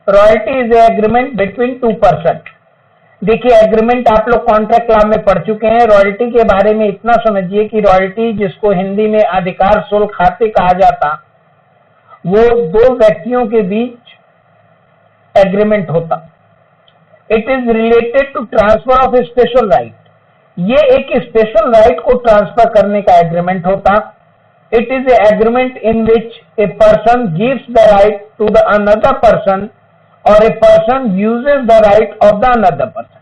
Royalty is agreement between two person. देखिए, agreement आप लोग कॉन्ट्रैक्ट लॉ में पढ़ चुके हैं। रॉयल्टी के बारे में इतना समझिए कि रॉयल्टी, जिसको हिंदी में अधिकार शुल्क खाते कहा जाता, वो दो व्यक्तियों के बीच एग्रीमेंट होता। It is related to transfer of special right. ये एक स्पेशल राइट को ट्रांसफर करने का एग्रीमेंट होता। It is a agreement in which a person gives the right to the another person और a person uses the right of the another person.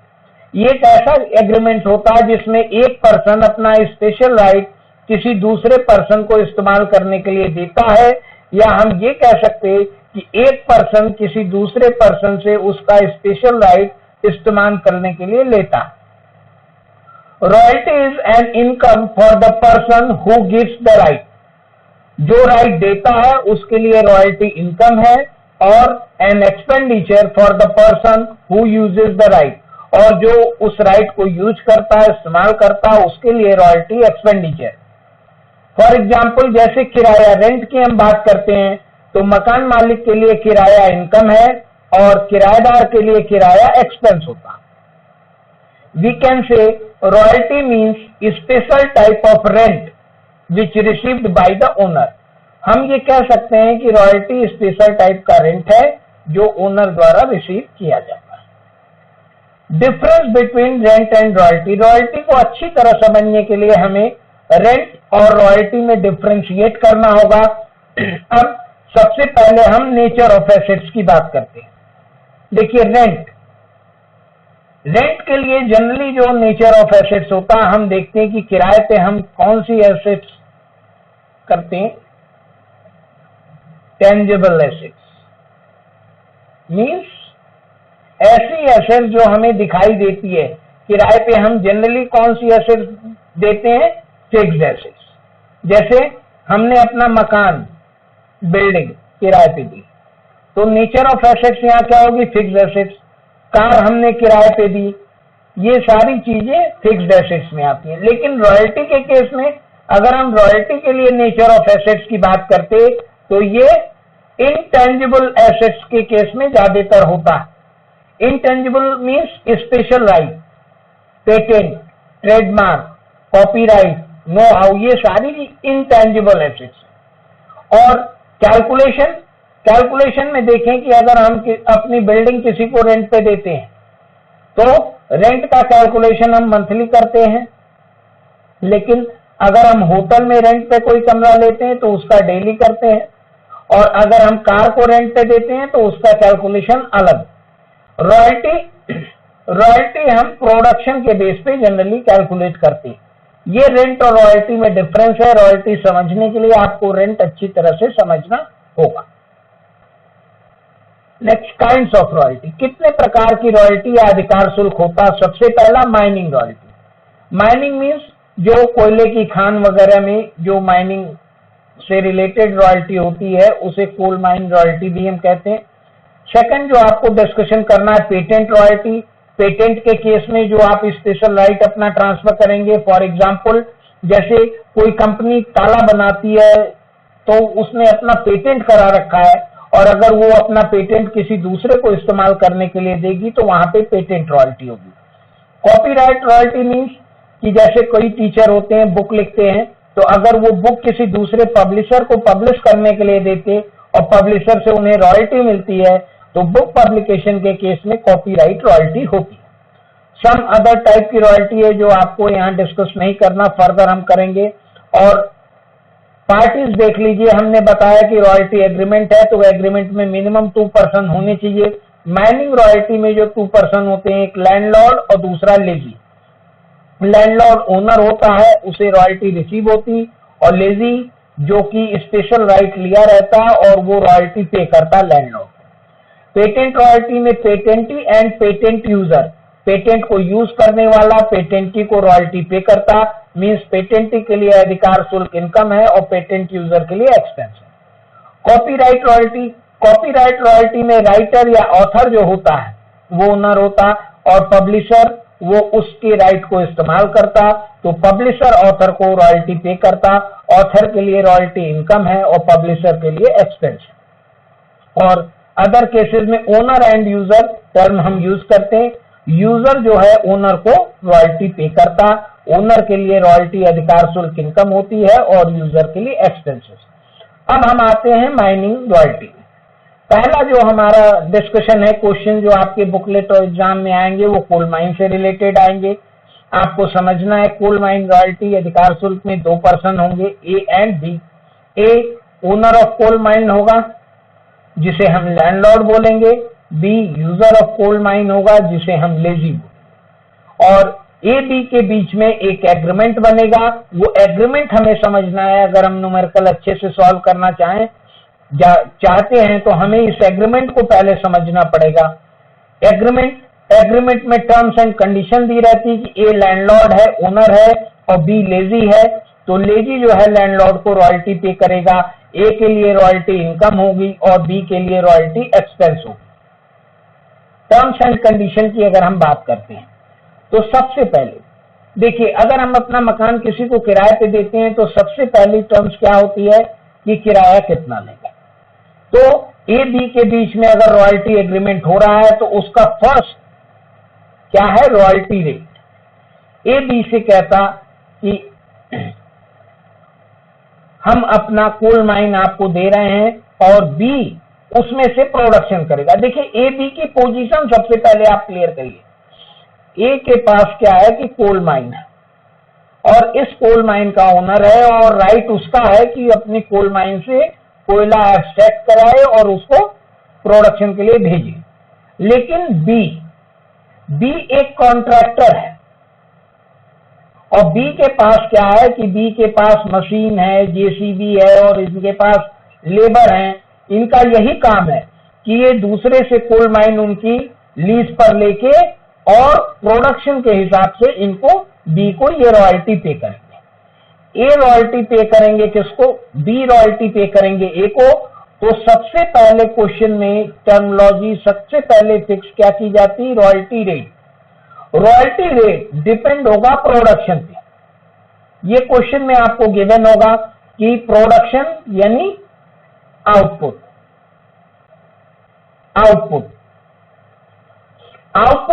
ये एक ऐसा एग्रीमेंट होता है जिसमें एक पर्सन अपना स्पेशल राइट किसी दूसरे पर्सन को इस्तेमाल करने के लिए देता है, या हम ये कह सकते हैं कि एक पर्सन किसी दूसरे पर्सन से उसका स्पेशल राइट इस्तेमाल करने के लिए लेता है। Royalty is an income for the person who gives the right. जो राइट देता है उसके लिए रॉयल्टी इनकम है, और an expenditure for the person who uses the right, और जो उस राइट को यूज करता है, इस्तेमाल करता है, उसके लिए रॉयल्टी एक्सपेंडिचर। फॉर एग्जाम्पल, जैसे किराया, रेंट की हम बात करते हैं तो मकान मालिक के लिए किराया इनकम है और किराएदार के लिए किराया एक्सपेंस होता। We can say royalty means special type of rent which received by the owner. हम ये कह सकते हैं कि रॉयल्टी स्पेशल टाइप का रेंट है जो ओनर द्वारा रिसीव किया जाता है। Difference between rent and royalty. Royalty को अच्छी तरह समझने के लिए हमें रेंट और रॉयल्टी में डिफरेंशिएट करना होगा। अब सबसे पहले हम नेचर ऑफ एसेट्स की बात करते हैं। देखिए, रेंट के लिए जनरली जो नेचर ऑफ एसेट्स होता है, हम देखते हैं कि किराए पे हम कौन सी एसेट्स करते हैं। टेंजिबल एसेट्स मींस ऐसी एसेट्स जो हमें दिखाई देती है। किराए पे हम जनरली कौन सी एसेट्स देते हैं? Fixed assets. जैसे हमने अपना मकान, बिल्डिंग किराए पे दी, तो नेचर ऑफ एसेट्स यहाँ क्या होगी? Fixed assets. कार हमने किराए पे दी, ये सारी चीजें फिक्स्ड एसेट्स में आती हैं। लेकिन रॉयल्टी के केस में अगर हम रॉयल्टी के लिए नेचर ऑफ एसेट्स की बात करते तो ये इनटेंजिबल एसेट्स के केस में ज्यादातर होता है। Intangible means special right, patent, trademark, copyright, know how, ये सारी इनटेंजिबल एसेट्स। और कैलकुलेशन में देखें कि अगर हम अपनी बिल्डिंग किसी को रेंट पे देते हैं तो रेंट का कैलकुलेशन हम मंथली करते हैं, लेकिन अगर हम होटल में रेंट पे कोई कमरा लेते हैं तो उसका डेली करते हैं, और अगर हम कार को रेंट पे देते हैं तो उसका कैलकुलेशन अलग। रॉयल्टी हम प्रोडक्शन के बेस पे जनरली कैलकुलेट करते हैं। ये रेंट और रॉयल्टी में डिफरेंस है। रॉयल्टी समझने के लिए आपको रेंट अच्छी तरह से समझना होगा। Next, kinds of royalty. कितने प्रकार की रॉयल्टी या अधिकार शुल्क होता? सबसे पहला माइनिंग रॉयल्टी। माइनिंग मींस जो कोयले की खान वगैरह में जो माइनिंग से रिलेटेड रॉयल्टी होती है उसे कोल माइन रॉयल्टी भी हम कहते हैं। सेकंड जो आपको डिस्कशन करना है, पेटेंट रॉयल्टी। पेटेंट के केस में जो आप स्पेशल राइट अपना ट्रांसफर करेंगे, फॉर एग्जांपल जैसे कोई कंपनी ताला बनाती है तो उसने अपना पेटेंट करा रखा है, और अगर वो अपना पेटेंट किसी दूसरे को इस्तेमाल करने के लिए देगी तो वहां पे पेटेंट रॉयल्टी होगी। कॉपीराइट रॉयल्टी मींस कि जैसे कोई टीचर होते हैं, बुक लिखते हैं, तो अगर वो बुक किसी दूसरे पब्लिशर को पब्लिश करने के लिए देते और पब्लिशर से उन्हें रॉयल्टी मिलती है तो बुक पब्लिकेशन के केस में कॉपीराइट रॉयल्टी होती है। सम अदर टाइप की रॉयल्टी है जो आपको यहाँ डिस्कस नहीं करना, फर्दर हम करेंगे। और पार्टीज देख लीजिए, हमने बताया कि रॉयल्टी एग्रीमेंट है तो एग्रीमेंट में मिनिमम 2 पर्सन होने चाहिए। माइनिंग रॉयल्टी में जो 2 पर्सन होते हैं, एक लैंडलॉर्ड और दूसरा लेजी। लैंडलॉर्ड ओनर होता है, उसे रॉयल्टी रिसीव होती, और लेजी जो कि स्पेशल राइट लिया रहता है और वो रॉयल्टी पे करता लैंडलॉर्ड। पेटेंट रॉयल्टी में पेटेंटी एंड पेटेंट यूजर, पेटेंट को यूज करने वाला पेटेंटी को रॉयल्टी पे करता, मींस पेटेंटी के लिए अधिकार शुल्क इनकम है और पेटेंट यूजर के लिए एक्सपेंस है। कॉपीराइट रॉयल्टी, कॉपीराइट रॉयल्टी में राइटर या ऑथर जो होता है वो ओनर होता, और पब्लिशर वो उसके राइट को इस्तेमाल करता, तो पब्लिशर ऑथर को रॉयल्टी पे करता। ऑथर के लिए रॉयल्टी इनकम है और पब्लिशर के लिए एक्सपेंस है। और अदर केसेस में ओनर एंड यूजर टर्म हम यूज करते हैं। यूजर जो है ओनर को रॉयल्टी पे करता, ओनर के लिए रॉयल्टी अधिकार शुल्क इनकम होती है और यूजर के लिए एक्सपेंसेस। अब हम आते हैं माइनिंग रॉयल्टी। पहला जो हमारा डिस्कशन है, क्वेश्चन जो आपके बुकलेट और एग्जाम में आएंगे वो कोल माइन से रिलेटेड आएंगे। आपको समझना है कोल माइन रॉयल्टी अधिकार शुल्क में 2 पर्सन होंगे, A and B. A owner of coal mine होगा जिसे हम लैंडलॉर्ड बोलेंगे, B user of coal mine होगा जिसे हम लेजी बोलेंगे। और ए बी के बीच में एक एग्रीमेंट बनेगा। वो एग्रीमेंट हमें समझना है। अगर हम न्यूमेरिकल अच्छे से सॉल्व करना चाहते हैं तो हमें इस एग्रीमेंट को पहले समझना पड़ेगा। एग्रीमेंट में टर्म्स एंड कंडीशन दी रहती है कि ए लैंडलॉर्ड है, ओनर है, और बी लेजी है। तो लेजी जो है लैंडलॉर्ड को रॉयल्टी पे करेगा। ए के लिए रॉयल्टी इनकम होगी और बी के लिए रॉयल्टी एक्सपेंस होगी। टर्म्स एंड कंडीशन की अगर हम बात करते हैं तो सबसे पहले देखिए, अगर हम अपना मकान किसी को किराए पे देते हैं तो सबसे पहली टर्म्स क्या होती है कि किराया कितना लेगा। तो ए बी के बीच में अगर रॉयल्टी एग्रीमेंट हो रहा है तो उसका फर्स्ट क्या है, रॉयल्टी रेट। ए बी से कहता कि हम अपना कोल माइन आपको दे रहे हैं और बी उसमें से प्रोडक्शन करेगा। देखिए ए बी की पोजीशन सबसे पहले आप क्लियर करिए। ए के पास क्या है कि कोल माइन है और इस कोल माइन का ओनर है और राइट उसका है कि अपनी कोल माइन से कोयला एक्सट्रैक्ट कराए और उसको प्रोडक्शन के लिए भेजे। लेकिन बी एक कॉन्ट्रैक्टर है और बी के पास क्या है कि बी के पास मशीन है, जेसीबी है और इनके पास लेबर है। इनका यही काम है कि ये दूसरे से कोल माइन उनकी लीज पर लेके और प्रोडक्शन के हिसाब से इनको बी को ये रॉयल्टी पे करेंगे। ए रॉयल्टी पे करेंगे किसको, बी रॉयल्टी पे करेंगे ए को। तो सबसे पहले क्वेश्चन में टर्मिनोलॉजी सबसे पहले फिक्स क्या की जाती, royalty rate. Royalty rate depend होगा प्रोडक्शन पे। ये क्वेश्चन में आपको गिवन होगा कि प्रोडक्शन यानी आउटपुट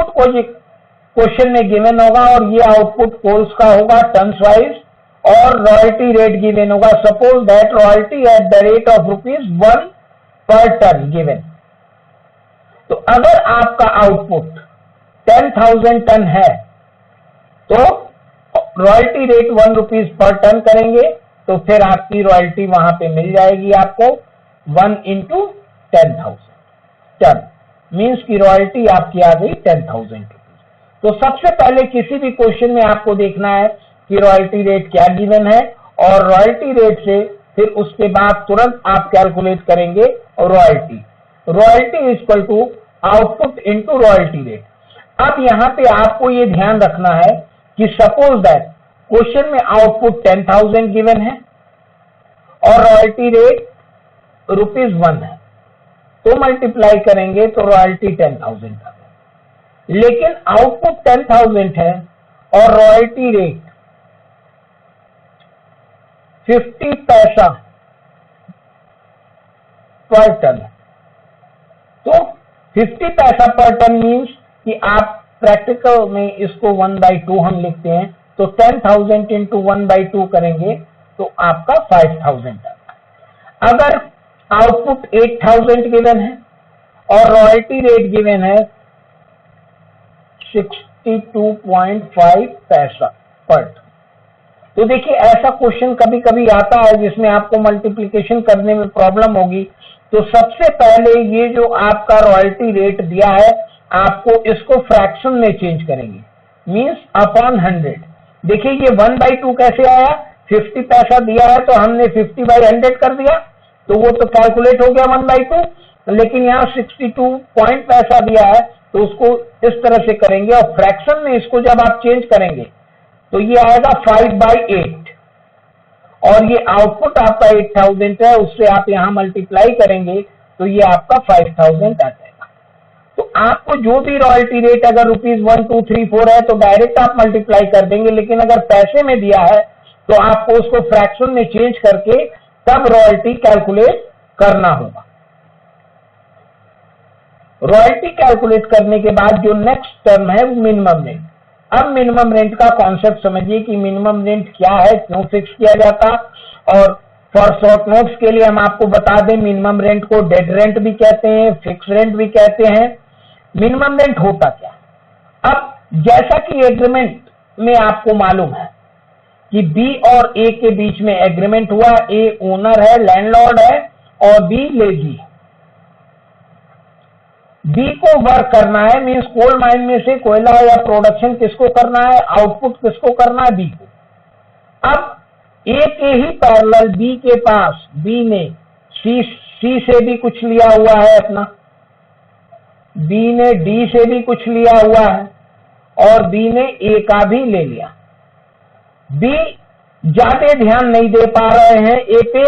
को ये क्वेश्चन में गिवन होगा और ये आउटपुट कोल्स का होगा टन्स वाइज और रॉयल्टी रेट गिवन होगा। Suppose that royalty at the rate of ₹1 पर टन गिवन। तो अगर आपका आउटपुट 10,000 टन है तो रॉयल्टी रेट ₹1 पर टन करेंगे तो फिर आपकी रॉयल्टी वहां पे मिल जाएगी आपको 1 into 10,000 टन, मीन्स की रॉयल्टी आपकी आ गई 10,000 रुपीज। तो सबसे पहले किसी भी क्वेश्चन में आपको देखना है कि रॉयल्टी रेट क्या गिवन है और रॉयल्टी रेट से फिर उसके बाद तुरंत आप कैलकुलेट करेंगे royalty equal to output into royalty rate. अब यहां पे आपको ये ध्यान रखना है कि सपोज दैट क्वेश्चन में आउटपुट 10,000 गिवन है और रॉयल्टी रेट ₹1 है, तो मल्टीप्लाई करेंगे तो रॉयल्टी 10,000 का है। लेकिन आउटपुट 10,000 है और रॉयल्टी रेट 50 पैसा पर टन। तो 50 पैसा पर टन मीन्स कि आप प्रैक्टिकल में इसको 1/2 हम लिखते हैं तो 10,000 इंटू 1/2 करेंगे तो आपका 5,000 टन। अगर आउटपुट 8,000 गिवन है और रॉयल्टी रेट गिवन है 62.5 पैसा पर टन। तो देखिए ऐसा क्वेश्चन कभी कभी आता है जिसमें आपको मल्टीप्लिकेशन करने में प्रॉब्लम होगी। तो सबसे पहले ये जो आपका रॉयल्टी रेट दिया है आपको इसको फ्रैक्शन में चेंज करेंगे, मींस अपॉन 100। देखिए ये 1/2 कैसे आया, 50 पैसा दिया है तो हमने 50/100 कर दिया तो वो तो कैलकुलेट हो गया 1/2। लेकिन यहाँ 62 पॉइंट पैसा दिया है तो उसको इस तरह से करेंगे और फ्रैक्शन में इसको जब आप चेंज करेंगे तो ये आएगा 5/8 और ये आउटपुट आपका 8,000 है, उससे आप यहां मल्टीप्लाई करेंगे तो ये आपका 5,000 आ जाएगा। तो आपको जो भी रॉयल्टी रेट अगर ₹1, 2, 3, 4 है तो डायरेक्ट आप मल्टीप्लाई कर देंगे। लेकिन अगर पैसे में दिया है तो आपको उसको फ्रैक्शन में चेंज करके तब रॉयल्टी कैलकुलेट करना होगा। रॉयल्टी कैलकुलेट करने के बाद जो नेक्स्ट टर्म है वो मिनिमम रेंट। अब मिनिमम रेंट का कॉन्सेप्ट समझिए कि मिनिमम रेंट क्या है, क्यों फिक्स किया जाता। और फॉर शॉर्ट नोट्स के लिए हम आपको बता दें, मिनिमम रेंट को डेड रेंट भी कहते हैं, फिक्स रेंट भी कहते हैं। मिनिमम रेंट होता क्या? अब जैसा कि एग्रीमेंट में आपको मालूम है कि बी और ए के बीच में एग्रीमेंट हुआ, ए ओनर है, लैंडलॉर्ड है और बी लेजी है। बी को वर्क करना है, मीन्स कोल माइन में से कोयला या प्रोडक्शन किसको करना है, आउटपुट किसको करना है, बी को। अब ए के ही पैरेलल बी के पास बी ने सी से भी कुछ लिया हुआ है अपना, बी ने डी से भी कुछ लिया हुआ है और बी ने ए का भी ले लिया। बी ज्यादा ध्यान नहीं दे पा रहे हैं ए पे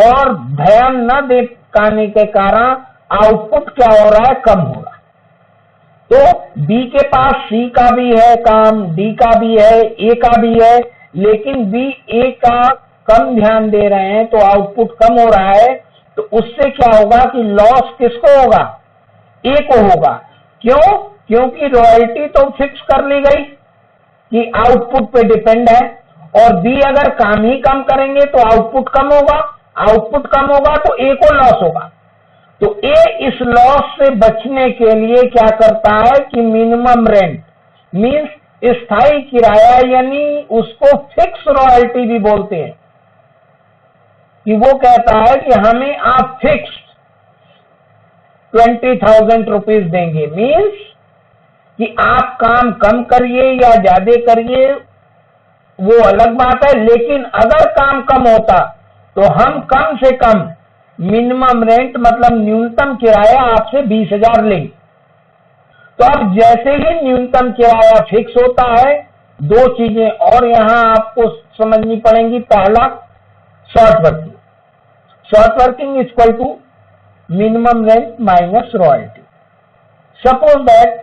और ध्यान न दे पाने के कारण आउटपुट क्या हो रहा है, कम हो रहा है। तो बी के पास सी का भी है काम, डी का भी है, ए का भी है, लेकिन बी ए का कम ध्यान दे रहे हैं तो आउटपुट कम हो रहा है। तो उससे क्या होगा कि लॉस किसको होगा, ए को होगा। क्यों? क्योंकि रॉयल्टी तो फिक्स कर ली गई कि आउटपुट पे डिपेंड है और बी अगर काम ही कम करेंगे तो आउटपुट कम होगा, आउटपुट कम होगा तो ए को लॉस होगा। तो ए इस लॉस से बचने के लिए क्या करता है कि मिनिमम रेंट मींस स्थायी किराया, यानी उसको फिक्स रॉयल्टी भी बोलते हैं, कि वो कहता है कि हमें आप फिक्स 20,000 रुपीज देंगे। मींस कि आप काम कम करिए या ज्यादा करिए वो अलग बात है, लेकिन अगर काम कम होता तो हम कम से कम मिनिमम रेंट मतलब न्यूनतम किराया आपसे 20,000 लेंगे। तो अब जैसे ही न्यूनतम किराया फिक्स होता है, दो चीजें और यहां आपको समझनी पड़ेंगी। पहला, short working. Short working equal to minimum rent minus royalty. Suppose that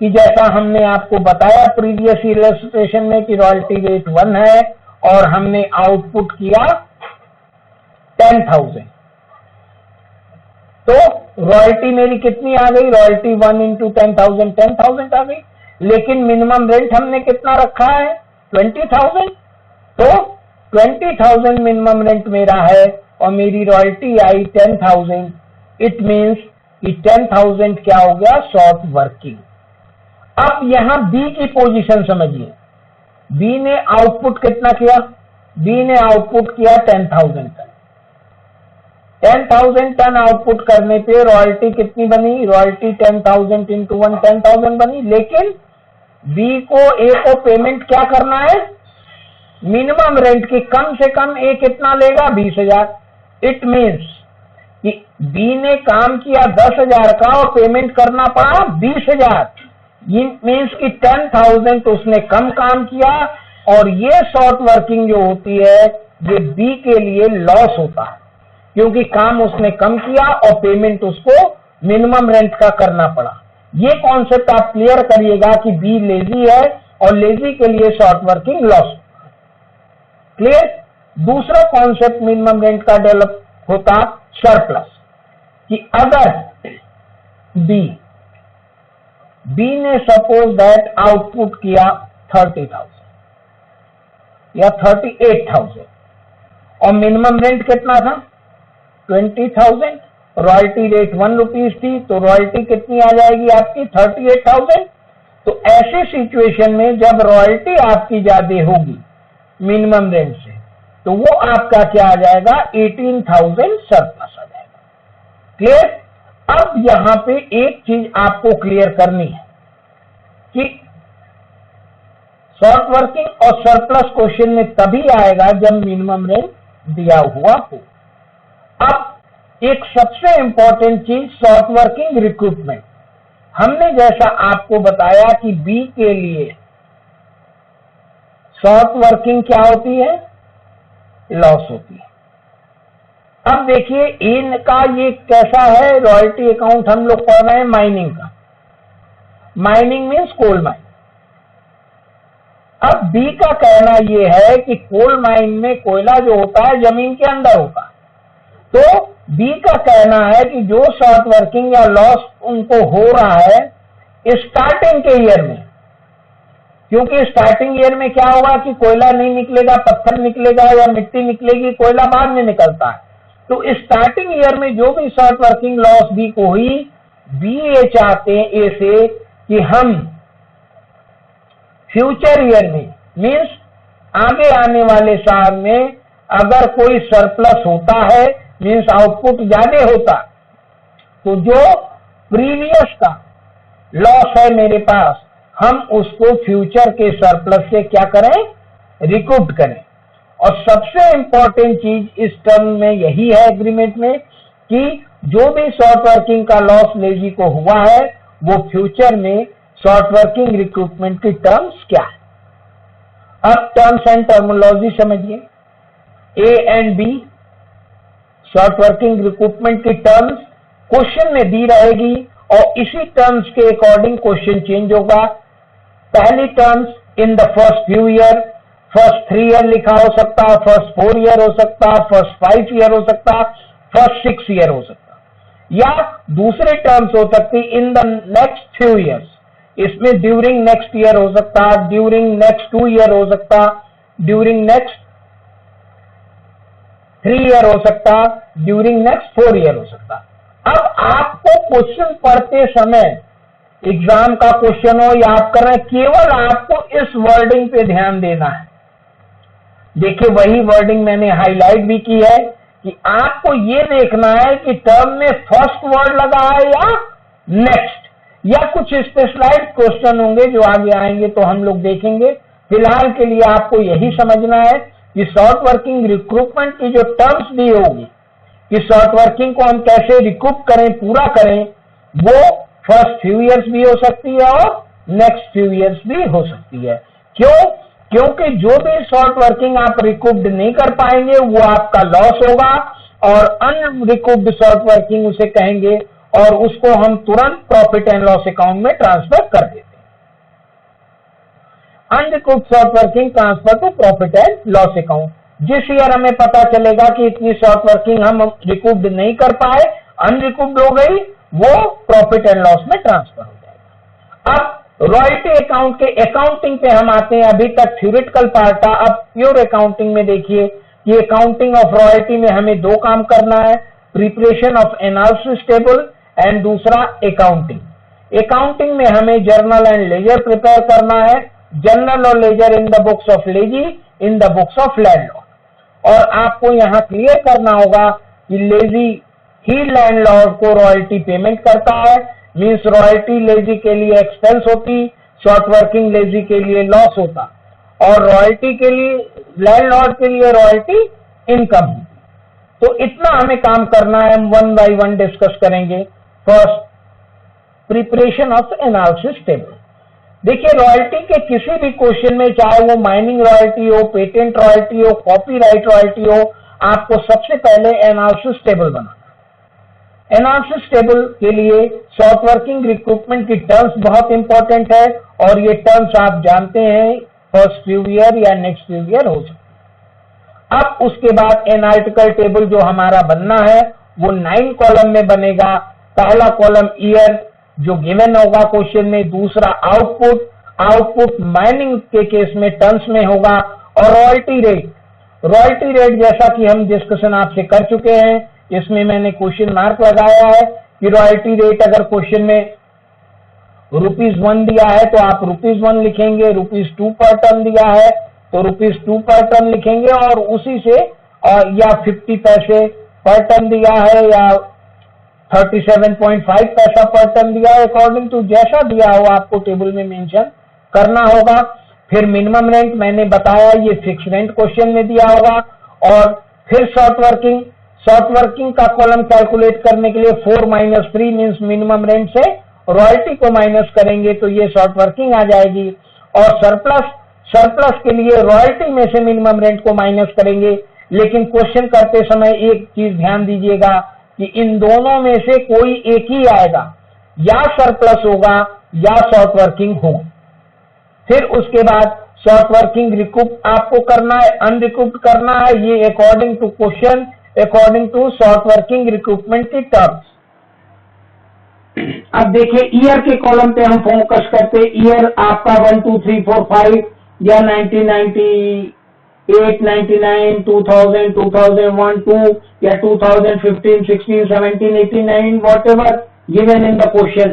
कि जैसा हमने आपको बताया प्रीवियस इलस्ट्रेशन में कि रॉयल्टी रेट 1 है और हमने आउटपुट किया 10,000, तो रॉयल्टी मेरी कितनी आ गई, रॉयल्टी 1 इंटू 10,000 10,000 आ गई। लेकिन मिनिमम रेंट हमने कितना रखा है, 20,000, तो 20,000 मिनिमम रेंट मेरा है और मेरी रॉयल्टी आई 10,000। इट मीन्स कि 10,000 क्या हो गया, शॉर्ट वर्किंग। अब यहां बी की पोजीशन समझिए। बी ने आउटपुट कितना किया, बी ने आउटपुट किया 10,000 टन। 10,000 टन आउटपुट करने पे रॉयल्टी कितनी बनी, रॉयल्टी 10,000 इंटू 1 10,000 बनी। लेकिन बी को ए को पेमेंट क्या करना है, मिनिमम रेंट की। कम से कम ए कितना लेगा, 20,000। इट मीन्स कि बी ने काम किया 10,000 का और पेमेंट करना पड़ा 20,000। ये मीन्स कि 10,000 उसने कम काम किया और ये शॉर्ट वर्किंग जो होती है ये बी के लिए लॉस होता है, क्योंकि काम उसने कम किया और पेमेंट उसको मिनिमम रेंट का करना पड़ा। ये कॉन्सेप्ट आप क्लियर करिएगा कि बी लेजी है और लेजी के लिए शॉर्ट वर्किंग लॉस। क्लियर? दूसरा कॉन्सेप्ट मिनिमम रेंट का डेवलप होता सरप्लस, कि अगर बी ने सपोज दैट आउटपुट किया 30,000 या 38,000 और मिनिमम रेंट कितना था, 20,000। रॉयल्टी रेट 1 रुपीज थी, तो रॉयल्टी कितनी आ जाएगी आपकी, 38,000। तो ऐसी सिचुएशन में जब रॉयल्टी आपकी ज्यादा होगी मिनिमम रेंट से, तो वो आपका क्या आ जाएगा, 18,000 सरप्लस आ जाएगा। क्लियर? अब यहां पे एक चीज आपको क्लियर करनी है कि शॉर्ट वर्किंग और सरप्लस क्वेश्चन में तभी आएगा जब मिनिमम रेंट दिया हुआ हो। अब एक सबसे इंपॉर्टेंट चीज शॉर्ट वर्किंग रिक्रूटमेंट। हमने जैसा आपको बताया कि बी के लिए शॉर्ट वर्किंग क्या होती है, लॉस होती है। अब देखिए ए का ये कैसा है, रॉयल्टी अकाउंट हम लोग पढ़ रहे हैं माइनिंग का। Mining means coal mine. अब बी का कहना यह है कि कोल माइन में कोयला जो होता है जमीन के अंदर होता है, तो बी का कहना है कि जो शॉर्ट वर्किंग या लॉस उनको हो रहा है स्टार्टिंग के ईयर में, क्योंकि स्टार्टिंग ईयर में क्या होगा कि कोयला नहीं निकलेगा, पत्थर निकलेगा या मिट्टी निकलेगी, कोयला बाद में निकलता है। तो स्टार्टिंग ईयर में जो भी शॉर्ट वर्किंग लॉस बी को हुई, बी ये चाहते हैं ए से कि हम फ्यूचर ईयर में मीन्स आगे आने वाले साल में अगर कोई सरप्लस होता है मीन्स आउटपुट ज्यादा होता, तो जो प्रीवियस का लॉस है मेरे पास, हम उसको फ्यूचर के सरप्लस से क्या करें, रिकूप करें। और सबसे इंपॉर्टेंट चीज इस टर्म में यही है एग्रीमेंट में कि जो भी शॉर्ट वर्किंग का लॉस लेजी को हुआ है वो फ्यूचर में शॉर्ट वर्किंग रिक्रूटमेंट की टर्म्स क्या है। अब टर्म्स एंड टर्मिनोलॉजी समझिए। A and B short working recruitment की टर्म्स क्वेश्चन में दी रहेगी और इसी टर्म्स के अकॉर्डिंग क्वेश्चन चेंज होगा। पहली terms in the first few year, first 3 year लिखा हो सकता, फर्स्ट 4 ईयर हो सकता, फर्स्ट 5 ईयर हो सकता, फर्स्ट 6 ईयर हो सकता, या दूसरी टर्म्स हो सकती in the next few years. इसमें ड्यूरिंग नेक्स्ट ईयर हो सकता, ड्यूरिंग नेक्स्ट 2 ईयर हो सकता, ड्यूरिंग नेक्स्ट 3 ईयर हो सकता, ड्यूरिंग नेक्स्ट 4 ईयर हो सकता। अब आपको क्वेश्चन पढ़ते समय एग्जाम का क्वेश्चन हो या आप कर रहे हैं, केवल आपको इस वर्डिंग पे ध्यान देना है। देखिए वही वर्डिंग मैंने हाईलाइट भी की है कि आपको ये देखना है कि टर्म में फर्स्ट वर्ड लगा है या नेक्स्ट, या कुछ स्पेशलाइज्ड क्वेश्चन होंगे जो आगे आएंगे तो हम लोग देखेंगे। फिलहाल के लिए आपको यही समझना है कि शॉर्ट वर्किंग रिक्रूटमेंट की जो टर्म्स दी होगी कि शॉर्ट वर्किंग को हम कैसे रिकूप करें, पूरा करें, वो फर्स्ट फ्यू ईयर्स भी हो सकती है और नेक्स्ट फ्यू ईयर्स भी हो सकती है। क्यों? क्योंकि जो भी शॉर्ट वर्किंग आप रिकूप्ड नहीं कर पाएंगे वो आपका लॉस होगा और अनरिकूप्ड शॉर्ट वर्किंग उसे कहेंगे और उसको हम तुरंत प्रॉफिट एंड लॉस अकाउंट में ट्रांसफर कर देते हैं। Unrecouped short working transfer to profit and loss account. जिस ईयर हमें पता चलेगा कि इतनी शॉर्ट वर्किंग हम रिकूप्ड नहीं कर पाए, अनरिकूप्ड हो गई, वो प्रॉफिट एंड लॉस में ट्रांसफर हो जाएगा। अब रॉयल्टी अकाउंट के अकाउंटिंग पे हम आते हैं। अभी तक थ्योरेटिकल पार्ट था, अब प्योर अकाउंटिंग में देखिए कि अकाउंटिंग ऑफ रॉयल्टी में हमें 2 काम करना है, preparation of analysis table and दूसरा अकाउंटिंग। अकाउंटिंग में हमें जर्नल एंड लेजर प्रिपेयर करना है, जर्नल और ledger in the books of lessee, in the books of landlord. और आपको यहां क्लियर करना होगा कि लेजी ही लैंडलॉर्ड को रॉयल्टी पेमेंट करता है, मींस रॉयल्टी लेजी के लिए एक्सपेंस होती, शॉर्ट वर्किंग लेजी के लिए लॉस होता, और रॉयल्टी के लिए लैंडलॉर्ड के लिए रॉयल्टी इनकम होती। तो इतना हमें काम करना है, हम 1 by 1 डिस्कस करेंगे। First, preparation of analysis table. देखिए रॉयल्टी के किसी भी क्वेश्चन में, चाहे वो माइनिंग रॉयल्टी हो, पेटेंट रॉयल्टी हो, कॉपीराइट रॉयल्टी हो, आपको सबसे पहले एनालिसिस टेबल बनाना है। एनालिसिस टेबल के लिए शॉर्ट वर्किंग रिक्रूटमेंट की टर्म्स बहुत इंपॉर्टेंट है और ये टर्म्स आप जानते हैं फर्स्ट फ्यू ईयर या नेक्स्ट फ्यू ईयर हो सकती है। अब उसके बाद एनालिटिकल टेबल जो हमारा बनना है वो 9 कॉलम में बनेगा। पहला कॉलम ईयर जो गिवन होगा क्वेश्चन में, दूसरा आउटपुट माइनिंग के केस में टन्स में होगा, और रॉयल्टी रेट जैसा कि हम डिस्कशन आपसे कर चुके हैं, इसमें मैंने क्वेश्चन मार्क लगाया है कि रॉयल्टी रेट अगर क्वेश्चन में ₹1 दिया है तो आप ₹1 लिखेंगे, ₹2 पर टन दिया है तो ₹2 पर टन लिखेंगे, और उसी से या 50 पैसे पर टन दिया है या 37.5 पैसा पर टन दिया है, अकॉर्डिंग टू जैसा दिया हो आपको टेबल में मेंशन करना होगा। फिर मिनिमम रेंट मैंने बताया, ये फिक्स रेंट क्वेश्चन में दिया होगा। और फिर शॉर्ट वर्किंग का कॉलम कैलकुलेट करने के लिए 4 - 3 मींस मिनिमम रेंट से रॉयल्टी को माइनस करेंगे तो ये शॉर्ट वर्किंग आ जाएगी। और सरप्लस के लिए रॉयल्टी में से मिनिमम रेंट को माइनस करेंगे। लेकिन क्वेश्चन करते समय एक चीज ध्यान दीजिएगा कि इन दोनों में से कोई एक ही आएगा, या सरप्लस होगा या शॉर्ट वर्किंग होगा। फिर उसके बाद शॉर्ट वर्किंग रिकूप आपको करना है, अनरिकूप्ड करना है, ये according to question, according to short working recruitment की टर्म्स। अब देखिए ईयर के कॉलम पे हम फोकस करते, ईयर आपका 1 2 3 4 5 या 1998 99 2000 2001 2 या 2015 16 17 89 what ever given in the question.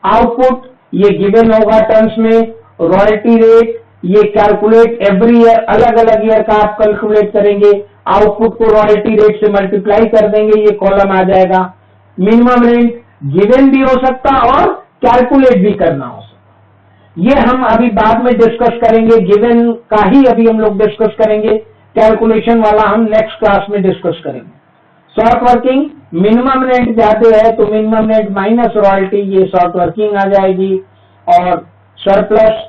Output ये गिवन होगा टर्म्स में, रॉयल्टी रेट ये कैलकुलेट एवरी ईयर, अलग अलग ईयर का आप कैलकुलेट करेंगे, आउटपुट को रॉयल्टी रेट से मल्टीप्लाई कर देंगे, ये कॉलम आ जाएगा। मिनिमम रेंट गिवन भी हो सकता और कैलकुलेट भी करना हो सकता, ये हम अभी बाद में डिस्कस करेंगे। गिवन का ही अभी हम लोग डिस्कस करेंगे, कैलकुलेशन वाला हम नेक्स्ट क्लास में डिस्कस करेंगे। शॉर्ट वर्किंग मिनिमम रेंट ज्यादा है तो मिनिमम रेंट माइनस रॉयल्टी, ये शॉर्ट वर्किंग आ जाएगी, और surplus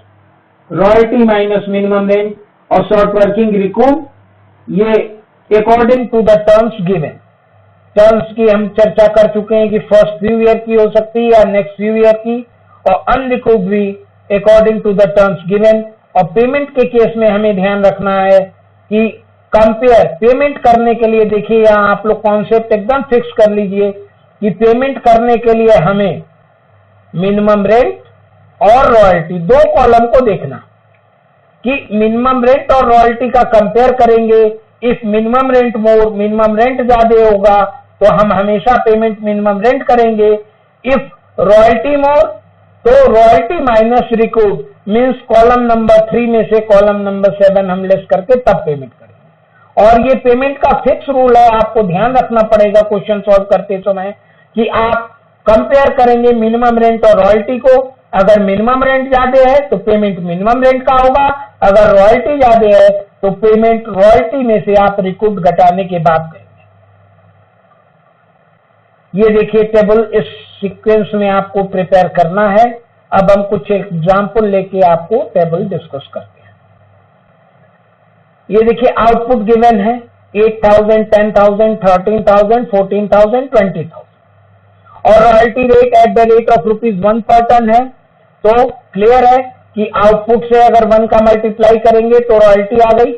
royalty minus minimum rent और शॉर्ट वर्किंग रिकूप, ये according to the terms given. Terms की हम चर्चा कर चुके हैं कि फर्स्ट फ्यू ईयर की हो सकती है या नेक्स्ट फ्यू ईयर की, और अनरिकूप भी according to the terms given. और पेमेंट के केस में हमें ध्यान रखना है कि कंपेयर पेमेंट करने के लिए, देखिए यहाँ आप लोग कॉन्सेप्ट एकदम फिक्स कर लीजिए कि पेमेंट करने के लिए हमें मिनिमम रेंट और रॉयल्टी दो कॉलम को देखना, कि मिनिमम रेंट और रॉयल्टी का कंपेयर करेंगे। If minimum rent more, minimum rent ज्यादा होगा तो हम हमेशा पेमेंट मिनिमम रेंट करेंगे। इफ रॉयल्टी मोर तो royalty minus recoup means column number 3 में से कॉलम नंबर 7 हम लेस करके तब पेमेंट करेंगे। और ये पेमेंट का फिक्स रूल है, आपको ध्यान रखना पड़ेगा क्वेश्चन सॉल्व करते समय कि आप कंपेयर करेंगे मिनिमम रेंट और रॉयल्टी को। अगर मिनिमम रेंट ज्यादा है तो पेमेंट मिनिमम रेंट का होगा, अगर रॉयल्टी ज्यादा है तो पेमेंट रॉयल्टी में से आप रिकूप घटाने के बाद करेंगे। ये देखिए टेबल इस सीक्वेंस में आपको प्रिपेयर करना है। अब हम कुछ एग्जाम्पल लेके आपको टेबल डिस्कस करते हैं। ये देखिए आउटपुट गिवन है 8,000 10,000 13,000 14,000 20,000 और royalty rate at the rate of ₹1 पर टन है। तो क्लियर है कि आउटपुट से अगर 1 का मल्टीप्लाई करेंगे तो रॉयल्टी आ गई।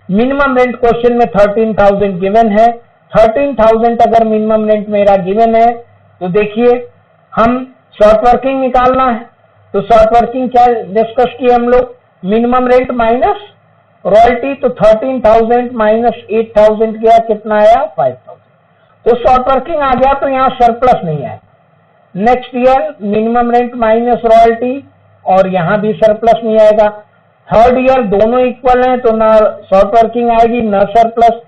मिनिमम रेंट क्वेश्चन में 13,000 गिवन है, 13,000 अगर मिनिमम रेंट मेरा गिवन है तो देखिए हम शॉर्ट वर्किंग निकालना है। तो शॉर्ट वर्किंग क्या डिस्कस किए हम लोग, मिनिमम रेंट माइनस रॉयल्टी, तो 13,000 माइनस 8,000 किया कितना आया 5,000। तो शॉर्ट वर्किंग आ गया तो यहाँ सरप्लस नहीं आया। Next year minimum rent minus royalty और यहाँ भी सरप्लस नहीं आएगा। थर्ड ईयर दोनों इक्वल हैं तो ना शॉर्ट वर्किंग आएगी ना सरप्लस।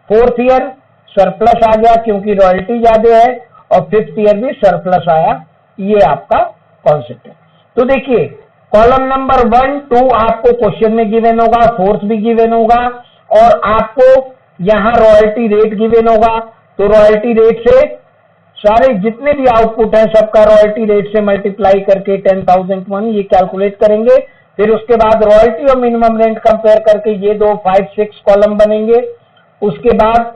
फोर्थ ईयर सरप्लस आ गया क्योंकि रॉयल्टी ज्यादा है, और फिफ्थ ईयर भी सरप्लस आया। ये आपका कॉन्सेप्ट है। तो देखिए कॉलम नंबर 1 2 आपको क्वेश्चन में गिवन होगा, फोर्थ भी गिवन होगा, और आपको यहाँ रॉयल्टी रेट गिवन होगा। तो रॉयल्टी रेट से सारे जितने भी आउटपुट हैं सबका रॉयल्टी रेट से मल्टीप्लाई करके 10,001 ये कैलकुलेट करेंगे। फिर उसके बाद रॉयल्टी और मिनिमम रेंट कंपेयर करके ये 2 5 6 कॉलम बनेंगे। उसके बाद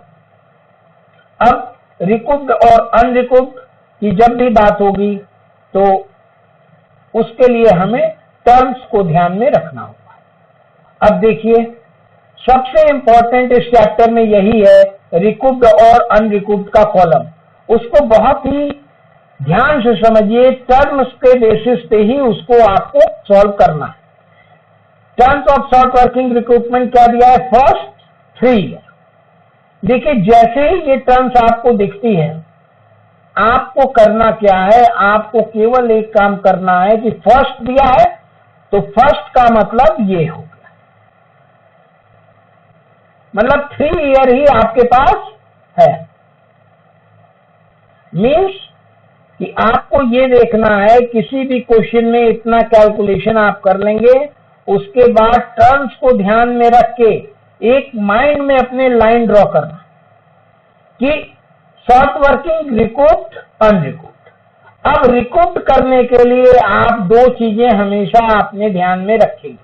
अब रिकूप्ड और अनरिकूप्ड की जब भी बात होगी तो उसके लिए हमें टर्म्स को ध्यान में रखना होगा। अब देखिए सबसे इंपॉर्टेंट इस चैप्टर में यही है, रिकूप्ड और अनरिकूप्ड का कॉलम। उसको बहुत ही ध्यान से समझिए, टर्म्स के बेसिस पे ही उसको आपको सॉल्व करना है। Terms of short working recruitment क्या दिया है, फर्स्ट 3 ईयर। देखिए जैसे ही ये टर्म्स आपको दिखती है, आपको करना क्या है, आपको केवल एक काम करना है कि फर्स्ट दिया है तो फर्स्ट का मतलब ये हो गया, मतलब 3 ईयर ही आपके पास है। मीन्स कि आपको ये देखना है किसी भी क्वेश्चन में इतना कैलकुलेशन आप कर लेंगे, उसके बाद टर्म्स को ध्यान में रख के एक माइंड में अपने लाइन ड्रॉ करना कि शॉर्ट वर्किंग रिकूप्ड अनरिकूप्ड। अब रिकूप्ड करने के लिए आप 2 चीजें हमेशा अपने ध्यान में रखेंगे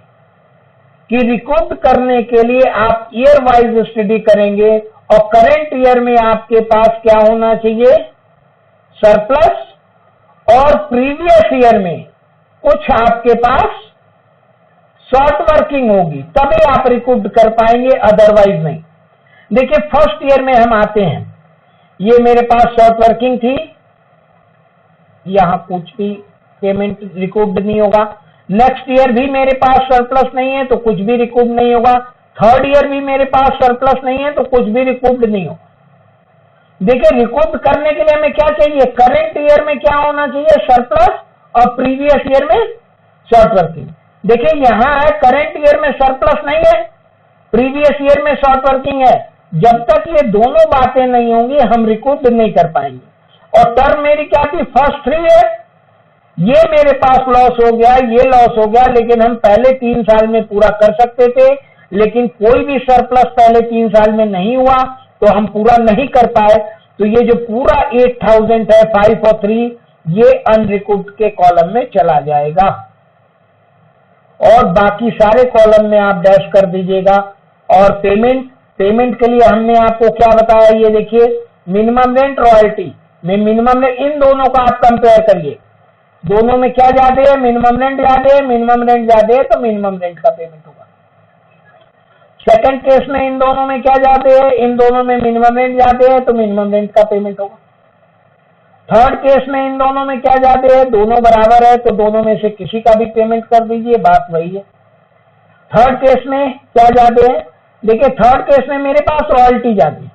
कि रिकूप्ड करने के लिए आप ईयर वाइज स्टडी करेंगे, और करंट ईयर में आपके पास क्या होना चाहिए, सरप्लस, और प्रीवियस ईयर में कुछ आपके पास शॉर्ट वर्किंग होगी, तभी आप रिकूप्ड कर पाएंगे, अदरवाइज नहीं। देखिए फर्स्ट ईयर में हम आते हैं, ये मेरे पास शॉर्ट वर्किंग थी, यहां कुछ भी पेमेंट रिकूव्ड नहीं होगा। नेक्स्ट ईयर भी मेरे पास सरप्लस नहीं है तो कुछ भी रिकूव नहीं होगा। थर्ड ईयर भी मेरे पास सरप्लस नहीं है तो कुछ भी रिकूव्ड नहीं होगा। देखिए रिकूव करने के लिए हमें क्या चाहिए, करंट ईयर में क्या होना चाहिए, सरप्लस, और प्रीवियस ईयर में शॉर्ट वर्किंग। देखिए यहां है करंट ईयर में सरप्लस नहीं है, प्रीवियस ईयर में शॉर्ट वर्किंग है। जब तक ये दोनों बातें नहीं होंगी हम रिकूव नहीं कर पाएंगे। और टर्म मेरी क्या थी, फर्स्ट 3 ईयर, ये मेरे पास लॉस हो गया, ये लॉस हो गया, लेकिन हम पहले 3 साल में पूरा कर सकते थे, लेकिन कोई भी सरप्लस पहले 3 साल में नहीं हुआ तो हम पूरा नहीं कर पाए। तो ये जो पूरा 8000 है 5 और 3, ये अनरिकूव्ड के कॉलम में चला जाएगा और बाकी सारे कॉलम में आप डैश कर दीजिएगा। और पेमेंट के लिए हमने आपको क्या बताया, ये देखिए मिनिमम रेंट रॉयल्टी में मिनिमम रेंट, इन दोनों का आप कंपेयर करिए, दोनों में क्या ज्यादा है, मिनिमम रेंट ज्यादा है, मिनिमम रेंट ज्यादा है तो मिनिमम रेंट का पेमेंट होगा। सेकंड केस में इन दोनों में क्या ज्यादा है, इन दोनों में मिनिमम रेंट ज्यादा है तो मिनिमम रेंट का पेमेंट होगा। थर्ड केस में इन दोनों में क्या ज्यादा है, दोनों बराबर है तो दोनों में से किसी का भी पेमेंट कर दीजिए, बात वही है। थर्ड केस में क्या ज्यादा है, देखिए थर्ड केस में मेरे पास रॉयल्टी ज्यादा है,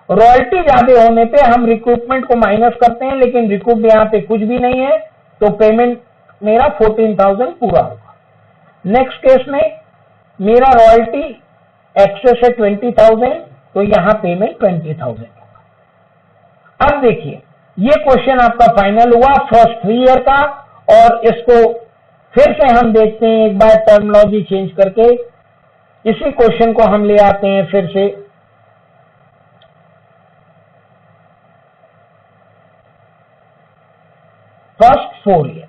रॉयल्टी ज्यादा होने पे हम रिक्रूटमेंट को माइनस करते हैं, लेकिन रिकूप यहाँ पे कुछ भी नहीं है तो पेमेंट मेरा 14000 पूरा होगा। नेक्स्ट केस में मेरा रॉयल्टी एक्सेस है 20000 तो यहां पेमेंट 20000 होगा। अब देखिए ये क्वेश्चन आपका फाइनल हुआ फर्स्ट 3 ईयर का, और इसको फिर से हम देखते हैं एक बार टर्मिनोलॉजी चेंज करके, इसी क्वेश्चन को हम ले आते हैं फिर से। फर्स्ट 4 ईयर,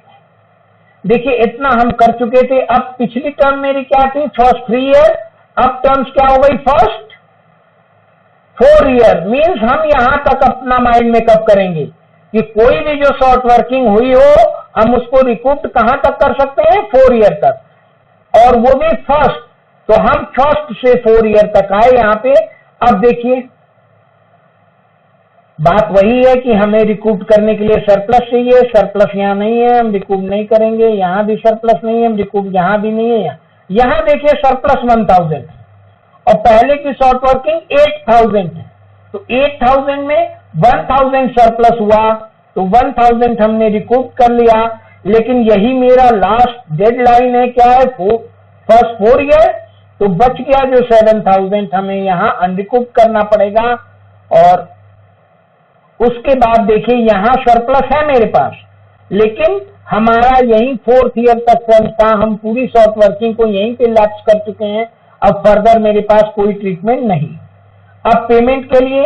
देखिए इतना हम कर चुके थे। अब पिछली टर्म मेरी क्या थी, फर्स्ट 3 ईयर, अब टर्म्स क्या हो गई, फर्स्ट 4 ईयर। मींस हम यहां तक अपना माइंड मेकअप करेंगे कि कोई भी जो शॉर्ट वर्किंग हुई हो हम उसको रिकूप कहां तक कर सकते हैं, 4 ईयर तक, और वो भी फर्स्ट। तो हम फर्स्ट से 4 ईयर तक आए यहां पे। अब देखिए बात वही है कि हमें रिकूप करने के लिए सरप्लस चाहिए, सरप्लस यहां नहीं है, हम रिकूप नहीं करेंगे। यहां भी सरप्लस नहीं है, हम रिकूप यहां भी नहीं है। यहां देखिए सरप्लस 1000 और पहले की शॉर्ट वर्किंग 8000 है, तो 8000 में 1000 सरप्लस हुआ तो 1000 हमने रिकूप कर लिया, लेकिन यही मेरा लास्ट डेडलाइन है, क्या है, फर्स्ट 4 ईयर। तो बच गया जो 7000 हमें यहां अनरिकूप करना पड़ेगा। और उसके बाद देखिए यहां सरप्लस है मेरे पास, लेकिन हमारा यही 4th ईयर तक टर्म था, हम पूरी शॉर्ट वर्किंग को यहीं पे लैप्स कर चुके हैं। अब फर्दर मेरे पास कोई ट्रीटमेंट नहीं। अब पेमेंट के लिए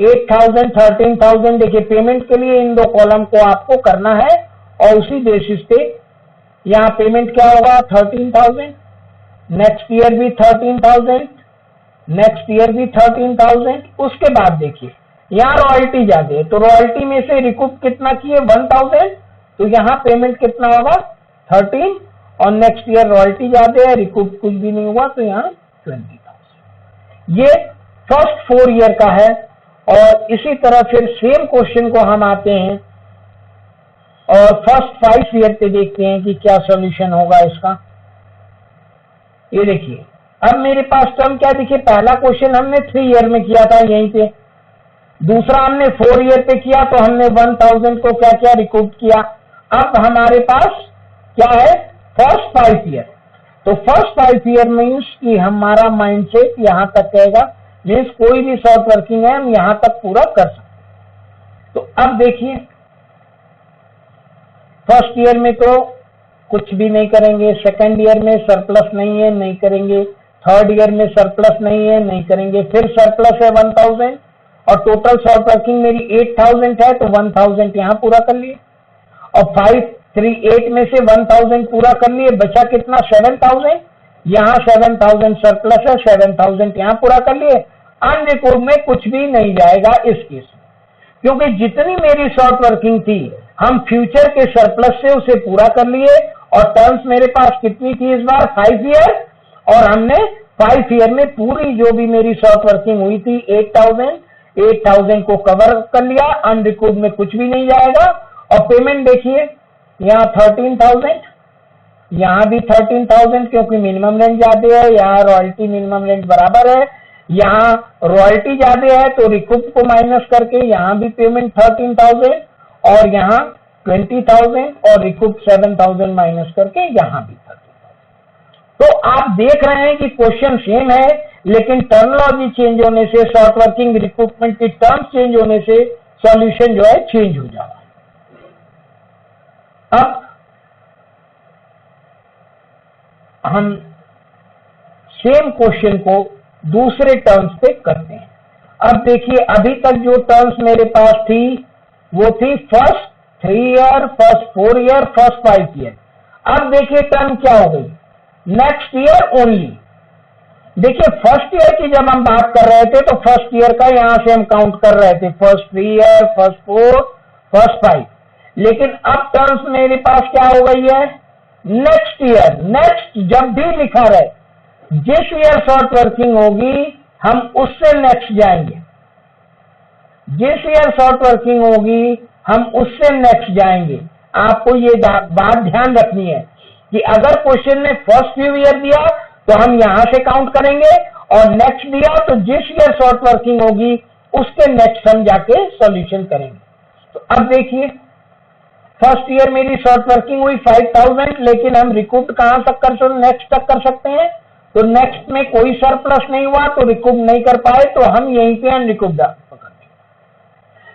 8000 13000, देखिए पेमेंट के लिए इन दो कॉलम को आपको करना है और उसी बेसिस पे यहाँ पेमेंट क्या होगा, 13000, नेक्स्ट ईयर भी 13000, नेक्स्ट ईयर भी 13000। उसके बाद देखिए यहाँ रॉयल्टी ज्यादा है तो रॉयल्टी में से रिकूप कितना किए, 1000, तो यहाँ पेमेंट कितना होगा, 13, और नेक्स्ट ईयर रॉयल्टी ज्यादा है, रिकूप कुछ भी नहीं हुआ तो यहाँ 20000। ये फर्स्ट 4 ईयर का है। और इसी तरह फिर सेम क्वेश्चन को हम आते हैं और फर्स्ट 5 ईयर पे देखते हैं कि क्या सॉल्यूशन होगा इसका। ये देखिए अब मेरे पास टर्म क्या, देखिए पहला क्वेश्चन हमने 3 ईयर में किया था यहीं पे, दूसरा हमने 4 ईयर पे किया तो हमने 1000 को क्या क्या रिकूप किया। अब हमारे पास क्या है, फर्स्ट 5 ईयर। तो फर्स्ट 5 ईयर मीन्स कि हमारा माइंडसेट यहां तक कहेगा, मीन्स कोई भी शॉर्ट वर्किंग है हम यहां तक पूरा कर सकते। तो अब देखिए फर्स्ट ईयर में तो कुछ भी नहीं करेंगे, सेकंड ईयर में सरप्लस नहीं है, नहीं करेंगे, थर्ड ईयर में सरप्लस नहीं है, नहीं करेंगे, फिर सरप्लस है 1000 और टोटल शॉर्ट वर्किंग मेरी 8000 है तो 1000 यहां पूरा कर लिए और 538 में से 1000 पूरा कर लिए, बचा कितना, 7000, यहां 7000 सरप्लस है, 7000 यहां पूरा कर लिए। अनरिकूप में कुछ भी नहीं जाएगा इस केस में, क्योंकि जितनी मेरी शॉर्ट वर्किंग थी हम फ्यूचर के सरप्लस से उसे पूरा कर लिए। और टर्म्स मेरे पास कितनी थी इस बार, 5 ईयर, और हमने 5 ईयर में पूरी जो भी मेरी शॉर्ट वर्किंग हुई थी 8,000 को कवर कर लिया, अनरिकॉर्ड में कुछ भी नहीं जाएगा। और पेमेंट देखिए यहाँ 13,000, यहाँ भी 13,000 क्योंकि मिनिमम रेंट ज्यादा है, यहाँ रॉयल्टी मिनिमम रेंट बराबर है, यहाँ रॉयल्टी ज्यादा है तो रिकूप को माइनस करके यहाँ भी पेमेंट 13,000 और यहाँ 20,000 और रिकूप 7,000 माइनस करके यहाँ भी 13,000। तो आप देख रहे हैं कि क्वेश्चन सेम है, लेकिन टर्मिनोलॉजी चेंज होने से, शॉर्ट वर्किंग रिक्रूटमेंट की टर्म्स चेंज होने से सॉल्यूशन जो है चेंज हो जा रहा है। अब हम सेम क्वेश्चन को दूसरे टर्म्स पे करते हैं। अब देखिए अभी तक जो टर्म्स मेरे पास थी वो थी first 3 year, first 4 year, first 5 year. अब देखिए टर्म क्या हो गई, नेक्स्ट ईयर ओनली। देखिए फर्स्ट ईयर की जब हम बात कर रहे थे तो फर्स्ट ईयर का यहां से हम काउंट कर रहे थे, फर्स्ट 3 ईयर, फर्स्ट 4, फर्स्ट 5। लेकिन अब टर्म्स मेरे पास क्या हो गई है, नेक्स्ट ईयर। नेक्स्ट जब भी लिखा रहे, जिस ईयर शॉर्ट वर्किंग होगी हम उससे नेक्स्ट जाएंगे, जिस ईयर शॉर्ट वर्किंग होगी हम उससे नेक्स्ट जाएंगे। आपको ये बात ध्यान रखनी है कि अगर क्वेश्चन में फर्स्ट फ्यू ईयर दिया तो हम यहां से काउंट करेंगे, और नेक्स्ट दिया तो जिस ईयर शॉर्ट वर्किंग होगी उसके नेक्स्ट हम जाके सॉल्यूशन करेंगे। तो अब देखिए फर्स्ट ईयर मेरी शॉर्ट वर्किंग हुई 5,000, लेकिन हम रिकूप कहां तक कर सकते, नेक्स्ट तक कर सकते हैं। तो नेक्स्ट में कोई सरप्लस नहीं हुआ तो रिकूप नहीं कर पाए, तो हम यहीं पे अनरिकूप पकड़।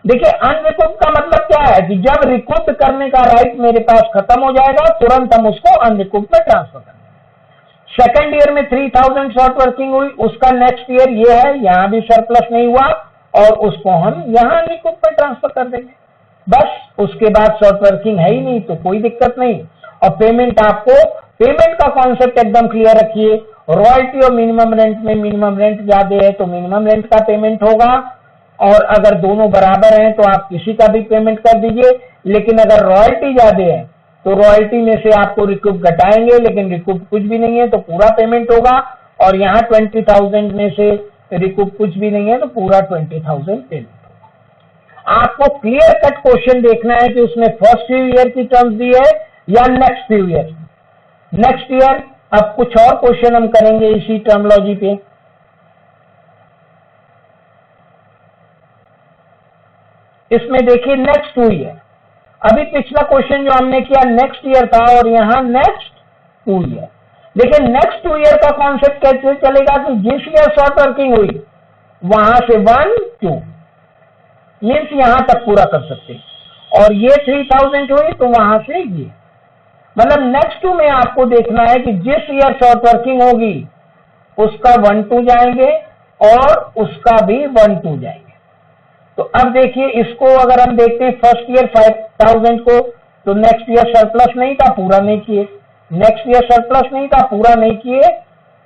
देखिए अनरिकूप का मतलब क्या है कि जब रिकूप करने का राइट मेरे पास खत्म हो जाएगा तुरंत हम उसको अनरिकूप में ट्रांसफर करेंगे। सेकंड ईयर में 3,000 शॉर्ट वर्किंग हुई, उसका नेक्स्ट ईयर ये है, यहां भी सरप्लस नहीं हुआ और उसको हम यहां अनरिकूप में ट्रांसफर कर देंगे बस। उसके बाद शॉर्ट वर्किंग है ही नहीं तो कोई दिक्कत नहीं। और पेमेंट, आपको पेमेंट का कॉन्सेप्ट एकदम क्लियर रखिए। रॉयल्टी और मिनिमम रेंट में मिनिमम रेंट ज्यादा है तो मिनिमम रेंट का पेमेंट होगा, और अगर दोनों बराबर हैं तो आप किसी का भी पेमेंट कर दीजिए। लेकिन अगर रॉयल्टी ज्यादा है तो रॉयल्टी में से आपको रिकूप घटाएंगे, लेकिन रिकूप कुछ भी नहीं है तो पूरा पेमेंट होगा। और यहाँ 20,000 में से रिकूप कुछ भी नहीं है तो पूरा 20,000 पेमेंट होगा। आपको क्लियर कट क्वेश्चन देखना है कि उसने फर्स्ट फ्यू ईयर की टर्म्स दी है या next few year. Next year अब कुछ और क्वेश्चन हम करेंगे इसी टर्मिनोलॉजी पे। इसमें देखिए नेक्स्ट 2 ईयर। अभी पिछला क्वेश्चन जो हमने किया नेक्स्ट ईयर था और यहां नेक्स्ट 2 ईयर। देखिए नेक्स्ट 2 ईयर का कॉन्सेप्ट कैसे चलेगा कि जिस ईयर शॉर्ट वर्किंग हुई वहां से 1, 2 मीन्स यहां तक पूरा कर सकते, और ये 3,000 हुई तो वहां से ये, मतलब नेक्स्ट 2 में आपको देखना है कि जिस ईयर शॉर्ट वर्किंग होगी उसका 1, 2 जाएंगे और उसका भी 1, 2 जाएंगे। तो अब देखिए इसको अगर हम देखते हैं फर्स्ट ईयर 5,000 को, तो नेक्स्ट ईयर सरप्लस नहीं था पूरा नहीं किए, नेक्स्ट ईयर सरप्लस नहीं था पूरा नहीं किए,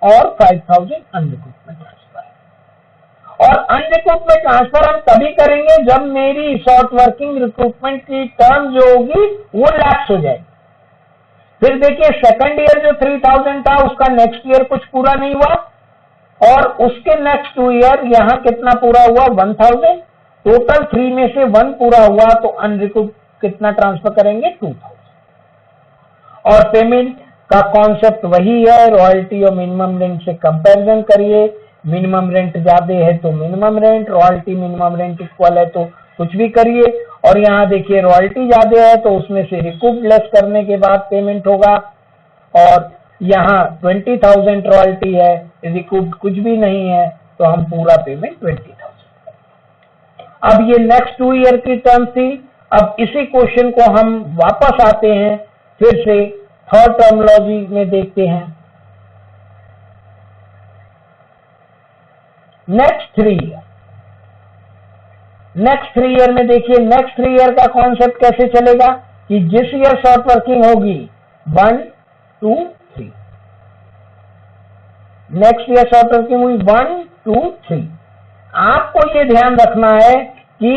और 5,000 अनरिकूप में ट्रांसफर है। और अनरिकूप में ट्रांसफर हम तभी करेंगे जब मेरी शॉर्ट वर्किंग रिक्रूटमेंट की टर्म जो होगी वो लैप्स हो जाएगी। फिर देखिए सेकंड ईयर जो 3,000 था उसका नेक्स्ट ईयर कुछ पूरा नहीं हुआ, और उसके नेक्स्ट 2 ईयर यहां कितना पूरा हुआ 1,000, टोटल 3 में से 1 पूरा हुआ तो अनरिकूप कितना ट्रांसफर करेंगे 2,000। और पेमेंट का कॉन्सेप्ट वही है, रॉयल्टी और मिनिमम रेंट से कंपैरिजन करिए। मिनिमम रेंट ज्यादा है तो minimum rent, royalty minimum rent equal है तो कुछ भी करिए। और यहाँ देखिए रॉयल्टी ज्यादा है तो उसमें से रिकूप लेस करने के बाद पेमेंट होगा, और यहाँ 20,000 रॉयल्टी है, रिकूप कुछ भी नहीं है तो हम पूरा पेमेंट 20,000। अब ये नेक्स्ट 2 ईयर की टर्म थी। अब इसी क्वेश्चन को हम वापस आते हैं, फिर से थर्ड टर्मिनोलॉजी में देखते हैं। Next 3 year. नेक्स्ट 3 ईयर में देखिए नेक्स्ट 3 ईयर का कॉन्सेप्ट कैसे चलेगा कि जिस ईयर शॉर्ट वर्किंग होगी 1, 2, 3, नेक्स्ट ईयर शॉर्ट वर्किंग हुई 1, 2, 3। आपको ये ध्यान रखना है कि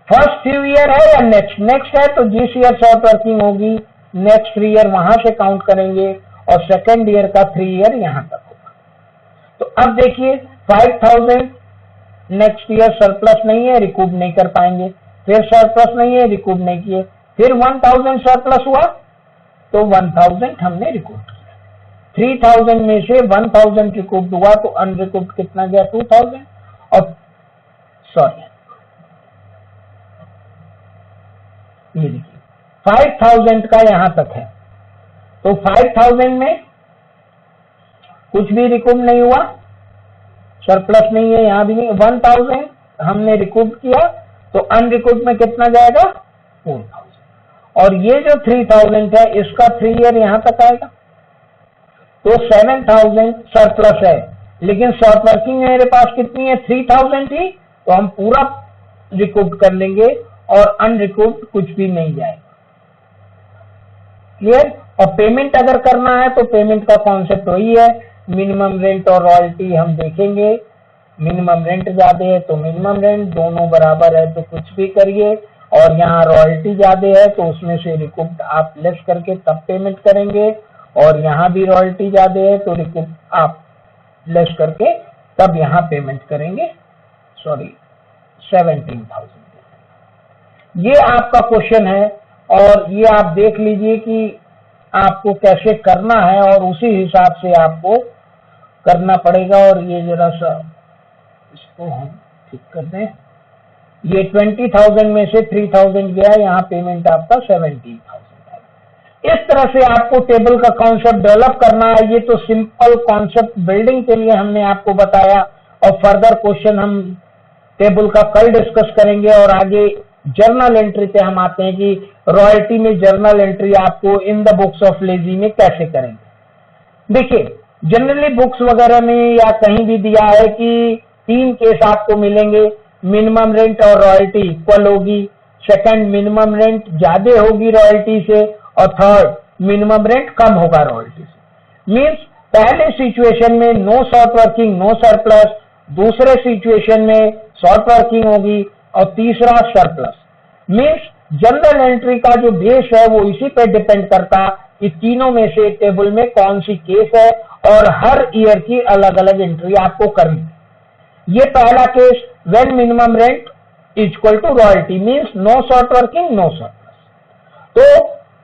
फर्स्ट फ्यू ईयर है या नेक्स्ट है, तो जिस ईयर शॉर्ट वर्किंग होगी नेक्स्ट 3 ईयर वहां से काउंट करेंगे, और सेकंड ईयर का 3 ईयर यहां तक होगा। तो अब देखिए 5000 नेक्स्ट ईयर सरप्लस नहीं है, रिकूप नहीं कर पाएंगे, फिर सरप्लस नहीं है, रिकूप नहीं किए, फिर 1000 सरप्लस हुआ तो 1000 हमने रिकूप किया, 3000 में से 1000 रिकूप हुआ तो अनरिकूप्ड कितना गया 2000, और सॉरी ये देखिए 5000 का यहां तक है, तो 5000 में कुछ भी रिकूप नहीं हुआ, सरप्लस नहीं है, यहां भी नहीं, 1000 हमने रिकूप किया तो अनरिकूप में कितना जाएगा 4000, और ये जो 3000 है इसका 3 ईयर यहां तक आएगा, तो 7000 सरप्लस है, लेकिन शॉर्ट वर्किंग मेरे पास कितनी है 3000 थी, तो हम पूरा रिकूप कर लेंगे और अनरिकूप्ड कुछ भी नहीं जाएगा। क्लियर? और पेमेंट अगर करना है तो पेमेंट का कॉन्सेप्ट वही है, मिनिमम रेंट और रॉयल्टी हम देखेंगे, मिनिमम रेंट ज्यादा है तो मिनिमम रेंट, दोनों बराबर है तो कुछ भी करिए, और यहाँ रॉयल्टी ज्यादा है तो उसमें से रिकूप आप लेस करके तब पेमेंट करेंगे, और यहाँ भी रॉयल्टी ज्यादा है तो रिकूप आप लेस करके तब यहाँ पेमेंट करेंगे, सॉरी 17,000। ये आपका क्वेश्चन है, और ये आप देख लीजिए कि आपको कैसे करना है और उसी हिसाब से आपको करना पड़ेगा। और ये जरा सा इसको हम ठीक कर दें, ये 20,000 में से 3,000 गया, यहाँ पेमेंट आपका 17,000 है। इस तरह से आपको टेबल का कॉन्सेप्ट डेवलप करना है। ये तो सिंपल कॉन्सेप्ट बिल्डिंग के लिए हमने आपको बताया, और फर्दर क्वेश्चन हम टेबल का कल डिस्कस करेंगे। और आगे जर्नल एंट्री पे हम आते हैं कि रॉयल्टी में जर्नल एंट्री आपको इन द बुक्स ऑफ लेजी में कैसे करेंगे। देखिए जनरली बुक्स वगैरह में या कहीं भी दिया है कि 3 केस आपको मिलेंगे, मिनिमम रेंट और रॉयल्टी इक्वल होगी, सेकंड मिनिमम रेंट ज्यादा होगी रॉयल्टी से, और थर्ड मिनिमम रेंट कम होगा रॉयल्टी से। मींस पहले सिचुएशन में no short working no surplus, दूसरे सिचुएशन में शॉर्ट वर्किंग होगी, और तीसरा सरप्लस। मींस जनरल एंट्री का जो बेस है वो इसी पे डिपेंड करता कि तीनों में से टेबल में कौन सी केस है, और हर ईयर की अलग अलग एंट्री आपको करनी है। ये पहला case when minimum rent equal to royalty means no short working no surplus. तो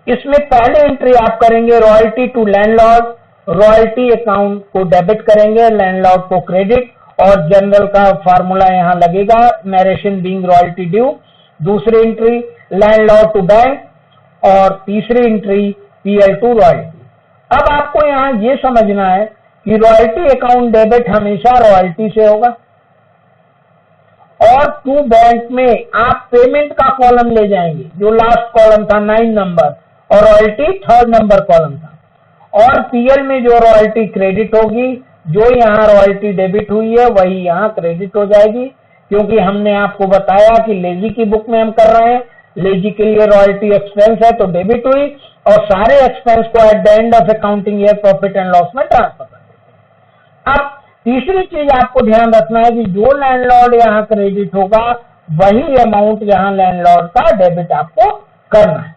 इसमें पहले एंट्री आप करेंगे royalty to landlord, royalty account को डेबिट करेंगे, लैंडलॉर्ड को क्रेडिट, और जनरल का फार्मूला यहां लगेगा नरेशन बीइंग रॉयल्टी ड्यू। दूसरी एंट्री लैंडलॉर्ड टू बैंक, और तीसरी एंट्री पीएल टू रॉयल्टी। अब आपको यहां ये समझना है कि रॉयल्टी अकाउंट डेबिट हमेशा रॉयल्टी से होगा, और टू बैंक में आप पेमेंट का कॉलम ले जाएंगे, जो लास्ट कॉलम था 9 नंबर, और रॉयल्टी 3rd नंबर कॉलम था, और पीएल में जो रॉयल्टी क्रेडिट होगी, जो यहाँ रॉयल्टी डेबिट हुई है वही यहाँ क्रेडिट हो जाएगी, क्योंकि हमने आपको बताया कि लेजी की बुक में हम कर रहे हैं, लेजी के लिए रॉयल्टी एक्सपेंस है तो डेबिट हुई, और सारे एक्सपेंस को at the end of accounting year profit and loss में ट्रांसफर कर देते हैं। अब तीसरी चीज आपको ध्यान रखना है कि जो लैंडलॉर्ड यहाँ क्रेडिट होगा वही अमाउंट यहाँ लैंडलॉर्ड का डेबिट आपको करना है।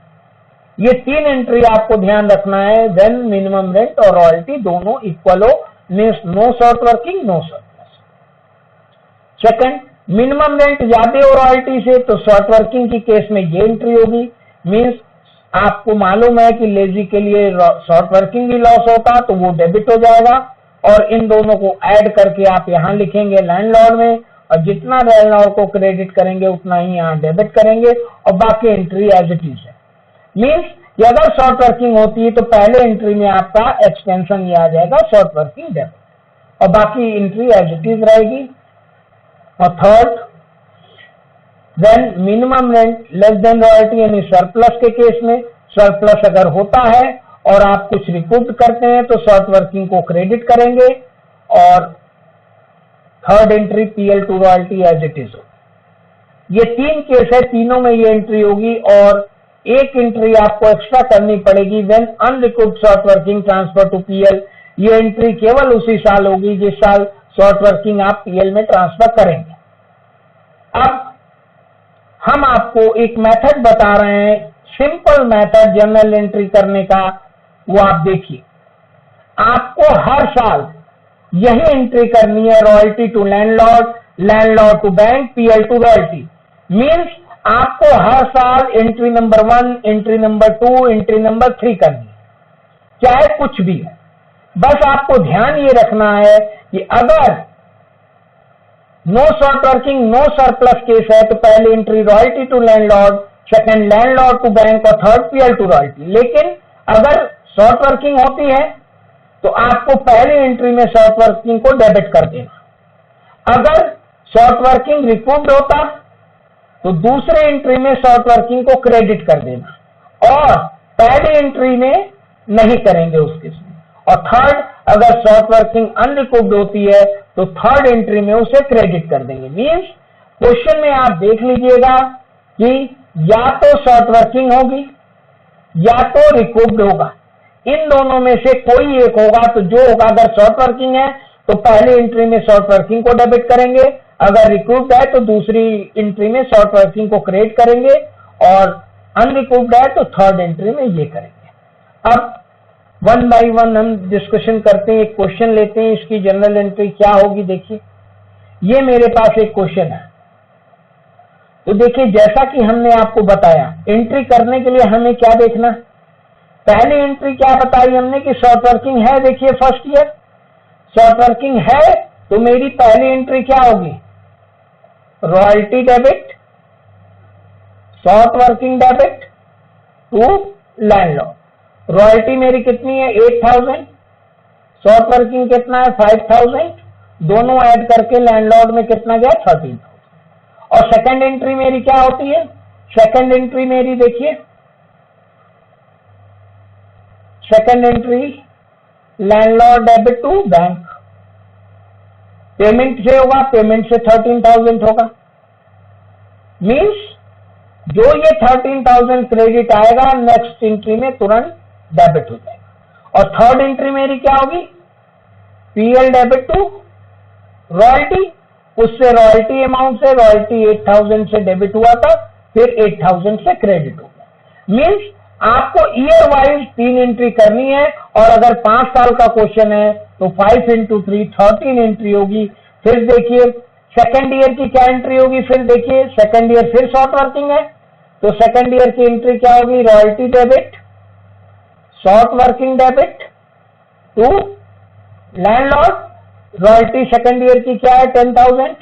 ये 3 एंट्री आपको ध्यान रखना है, व्हेन मिनिमम रेंट और रॉयल्टी दोनों इक्वल हो, means no short working no surplus. Second minimum rent ज्यादा हो रॉयल्टी से तो शॉर्ट वर्किंग की केस में ये एंट्री होगी, मीन्स आपको मालूम है कि लेजी के लिए शॉर्ट वर्किंग भी लॉस होता तो वो डेबिट हो जाएगा, और इन दोनों को ऐड करके आप यहाँ लिखेंगे लैंडलॉर्ड में, और जितना लैंडलॉर्ड को क्रेडिट करेंगे उतना ही यहाँ डेबिट करेंगे, और बाकी एंट्री एज इट इज है। मीन्स कि अगर शॉर्ट वर्किंग होती है तो पहले एंट्री में आपका एक्सटेंशन ये आ जाएगा शॉर्ट वर्किंग डेबिट, और बाकी एंट्री एज इट इज रहेगी। और third when minimum rent less than royalty, यानी सरप्लस के केस में, सरप्लस अगर होता है और आप कुछ रिकूप करते हैं तो शॉर्ट वर्किंग को क्रेडिट करेंगे, और third entry PL to royalty as it is होगी। ये 3 केस है, तीनों में ये एंट्री होगी, और एक एंट्री आपको एक्स्ट्रा करनी पड़ेगी when unrecouped short working transfer to PL. ये एंट्री केवल उसी साल होगी जिस साल शॉर्ट वर्किंग आप पीएल में ट्रांसफर करेंगे। अब हम आपको एक मेथड बता रहे हैं, सिंपल मेथड जर्नल एंट्री करने का, वो आप देखिए। आपको हर साल यही एंट्री करनी है, royalty to landlord, landlord to bank, PL to royalty. Means आपको हर साल entry number 1, entry number 2, entry number 3 करनी है, चाहे कुछ भी है। बस आपको ध्यान ये रखना है कि अगर no short working, no surplus case है तो पहली entry royalty to landlord, second landlord to bank और थर्ड पीएल टू रॉयल्टी। लेकिन अगर शॉर्ट वर्किंग होती है तो आपको पहली एंट्री में शॉर्ट वर्किंग को डेबिट कर देना। अगर शॉर्ट वर्किंग रिकूव्ड होता तो दूसरे एंट्री में शॉर्ट वर्किंग को क्रेडिट कर देना और पहली एंट्री में नहीं करेंगे उस केस में। और थर्ड, अगर शॉर्ट वर्किंग अनरिकूव्ड होती है तो थर्ड एंट्री में उसे क्रेडिट कर देंगे। मींस क्वेश्चन में आप देख लीजिएगा कि या तो शॉर्ट वर्किंग होगी या तो रिकूव्ड होगा, इन दोनों में से कोई एक होगा। तो जो होगा, अगर शॉर्ट वर्किंग है तो पहली एंट्री में शॉर्ट वर्किंग को डेबिट करेंगे, अगर रिकूव्ड है तो दूसरी एंट्री में शॉर्ट वर्किंग को क्रेडिट करेंगे और अनरिकूव्ड है तो थर्ड एंट्री में ये करेंगे। अब वन बाय वन हम डिस्कशन करते हैं, एक क्वेश्चन लेते हैं, इसकी जनरल एंट्री क्या होगी। देखिए, ये मेरे पास एक क्वेश्चन है। तो देखिए, जैसा कि हमने आपको बताया, एंट्री करने के लिए हमें क्या देखना, पहली एंट्री क्या बताई हमने कि शॉर्ट वर्किंग है। देखिए, फर्स्ट ईयर शॉर्ट वर्किंग है तो मेरी पहली एंट्री क्या होगी, royalty debit, short working debit to landlord. Royalty मेरी कितनी है, 8000, शॉर्ट वर्किंग कितना है, 5000, दोनों ऐड करके लैंडलॉर्ड में कितना गया, 13000। और सेकंड एंट्री मेरी क्या होती है, सेकंड एंट्री मेरी देखिए, second entry landlord debit to bank, payment से होगा, पेमेंट से 13000 होगा। मींस जो ये 13000 क्रेडिट आएगा नेक्स्ट एंट्री में तुरंत डेबिट हो जाएगा। और थर्ड एंट्री मेरी क्या होगी, पीएल डेबिट टू रॉयल्टी, उससे रॉयल्टी अमाउंट से, रॉयल्टी 8000 से डेबिट हुआ था, फिर 8000 से क्रेडिट हो गया। मींस आपको ईयर वाइज 3 एंट्री करनी है। और अगर 5 साल का क्वेश्चन है तो 5 × 3 13 एंट्री होगी। फिर देखिए सेकेंड ईयर की क्या एंट्री होगी, फिर देखिए सेकेंड ईयर फिर शॉर्ट वर्किंग है तो सेकेंड ईयर की एंट्री क्या होगी, royalty debit, short working debit to landlord. Royalty second year की क्या है, 10000,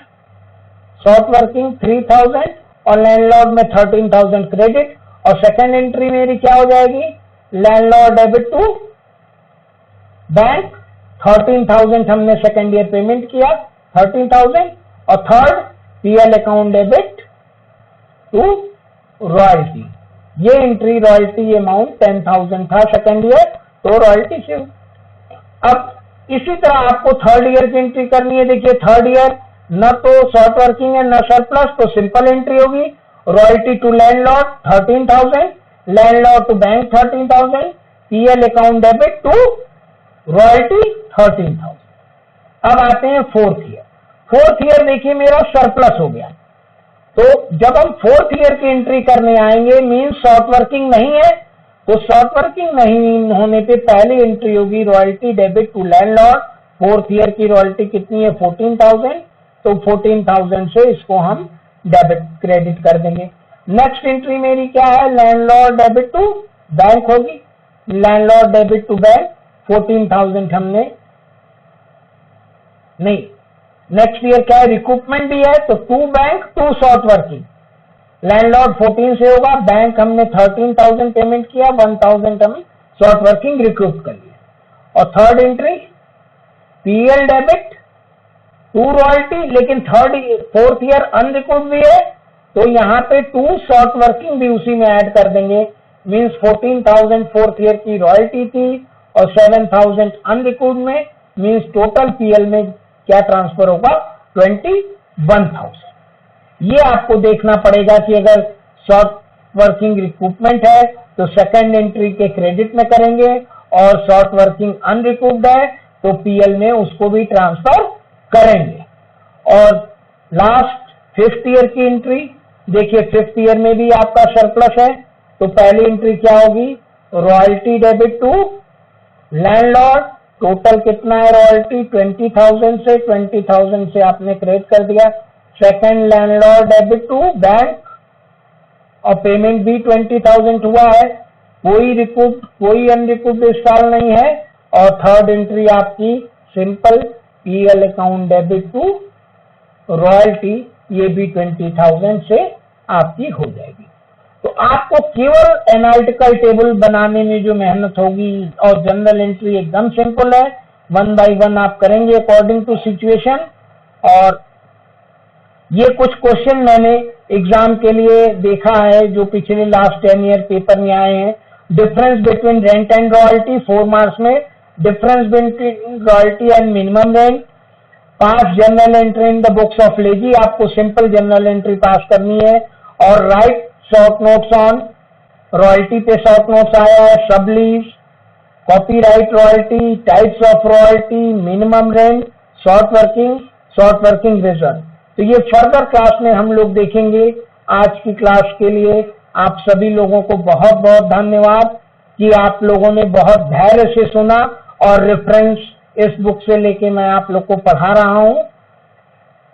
शॉर्ट वर्किंग 3000 और लैंडलॉर्ड में 13000 क्रेडिट। और सेकेंड एंट्री मेरी क्या हो जाएगी, लैंडलॉर्ड डेबिट टू बैंक, 13000 हमने सेकेंड ईयर पेमेंट किया, 13000। और third PL account debit to royalty. ये एंट्री रॉयल्टी अमाउंट 10000 था सेकेंड ईयर, तो रॉयल्टी से। अब इसी तरह आपको थर्ड ईयर की एंट्री करनी है। देखिए थर्ड ईयर न तो शॉर्ट वर्किंग है न सरप्लस, तो सिंपल एंट्री होगी, royalty to landlord 13000, landlord to bank 13000, PL account debit to royalty 13000। अब आते हैं फोर्थ ईयर। फोर्थ ईयर देखिए मेरा सरप्लस हो गया, तो जब हम फोर्थ ईयर की एंट्री करने आएंगे, मीन शॉर्ट वर्किंग नहीं है, तो शॉर्ट वर्किंग नहीं होने पे पहली एंट्री होगी royalty debit to landlord. Fourth year की रॉयल्टी कितनी है, 14000, तो 14000 से इसको हम डेबिट क्रेडिट कर देंगे। नेक्स्ट एंट्री मेरी क्या है, लैंडलॉर्ड डेबिट टू बैंक होगी, लैंडलॉर्ड डेबिट टू बैंक 14000 हमने नहीं। नेक्स्ट ईयर क्या है, रिकूपमेंट भी है, तो to bank to short working, landlord 14 से होगा, बैंक हमने 13000 पेमेंट किया, 1000 हमें शॉर्ट वर्किंग रिकूप कर लिया। और third entry PL debit to royalty, लेकिन फोर्थ ईयर अनरिकूप भी है, तो यहाँ पे टू शॉर्ट वर्किंग भी उसी में ऐड कर देंगे। मींस 14000 फोर्थ ईयर की रॉयल्टी थी और 7000 अनरिकूप में, मींस टोटल पीएल में क्या ट्रांसफर होगा, 21000। ये आपको देखना पड़ेगा कि अगर शॉर्ट वर्किंग रिकूपमेंट है तो सेकंड एंट्री के क्रेडिट में करेंगे, और शॉर्ट वर्किंग अनरिकूप्ड है तो पीएल में उसको भी ट्रांसफर करेंगे। और लास्ट फिफ्थ ईयर की एंट्री देखिए, फिफ्थ ईयर में भी आपका सरप्लस है, तो पहली एंट्री क्या होगी, royalty debit to landlord, total कितना है रॉयल्टी 20,000 से 20,000 से आपने क्रेडिट कर दिया। Second landlord debit to bank और पेमेंट भी 20,000 हुआ है, कोई रिकूप कोई अनरिकूप्ड स्टॉल नहीं है। और थर्ड एंट्री आपकी simple PL account debit to royalty, ये भी 20,000 से आपकी हो जाएगी। तो आपको केवल एनालिटिकल टेबल बनाने में जो मेहनत होगी, और जनरल एंट्री एकदम सिंपल है, 1 बाय 1 आप करेंगे अकॉर्डिंग टू सिचुएशन। और ये कुछ क्वेश्चन मैंने एग्जाम के लिए देखा है जो पिछले लास्ट 10 ईयर पेपर में आए हैं। Difference between rent and royalty 4 marks में, difference between royalty and minimum rent, pass journal entry in the books of lessee, आपको सिंपल जनरल एंट्री पास करनी है। और write short notes on royalty पे short notes आया है, सब lease, copyright royalty, types of royalty, minimum rent, short working reserve. तो ये फर्दर क्लास में हम लोग देखेंगे। आज की क्लास के लिए आप सभी लोगों को बहुत बहुत धन्यवाद कि आप लोगों ने बहुत धैर्य से सुना, और रेफरेंस इस बुक से लेके मैं आप लोग को पढ़ा रहा हूं।